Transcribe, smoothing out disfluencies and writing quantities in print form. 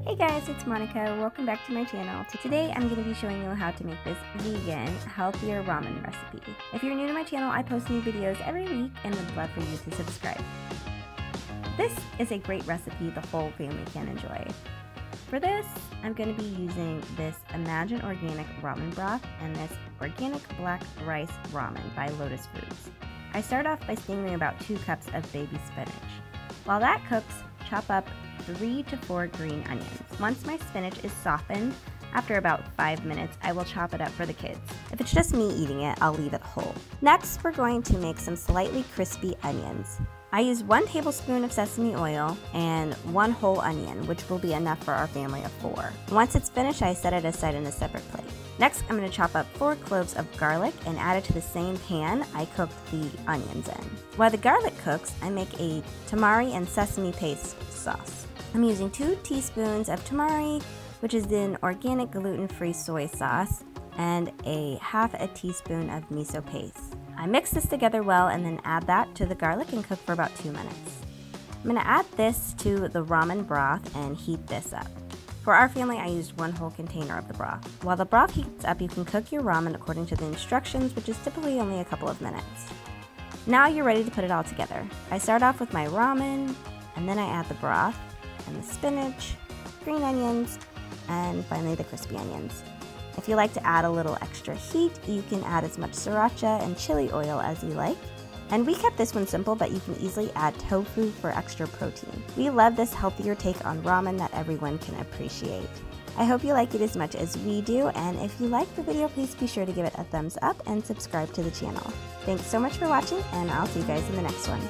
Hey guys, it's Monica. Welcome back to my channel. Today I'm going to be showing you how to make this vegan, healthier ramen recipe. If you're new to my channel, I post new videos every week and would love for you to subscribe. This is a great recipe the whole family can enjoy. For this, I'm going to be using this Imagine Organic ramen broth and this Organic Black Rice Ramen by Lotus Foods. I start off by steaming about 2 cups of baby spinach. While that cooks, chop up 3 to 4 green onions. Once my spinach is softened, after about 5 minutes, I will chop it up for the kids. If it's just me eating it, I'll leave it whole. Next, we're going to make some slightly crispy onions. I use 1 tablespoon of sesame oil and 1 whole onion, which will be enough for our family of 4. Once it's finished, I set it aside in a separate plate. Next, I'm going to chop up 4 cloves of garlic and add it to the same pan I cooked the onions in. While the garlic cooks, I make a tamari and sesame paste sauce. I'm using 2 teaspoons of tamari, which is an organic gluten-free soy sauce, and half a teaspoon of miso paste. I mix this together well and then add that to the garlic and cook for about 2 minutes. I'm going to add this to the ramen broth and heat this up. For our family, I used 1 whole container of the broth. While the broth heats up, you can cook your ramen according to the instructions, which is typically only a couple of minutes. Now you're ready to put it all together. I start off with my ramen, and then I add the broth, and the spinach, green onions, and finally the crispy onions. If you like to add a little extra heat, you can add as much sriracha and chili oil as you like. And we kept this one simple, but you can easily add tofu for extra protein. We love this healthier take on ramen that everyone can appreciate. I hope you like it as much as we do, and if you like the video, please be sure to give it a thumbs up and subscribe to the channel. Thanks so much for watching, and I'll see you guys in the next one.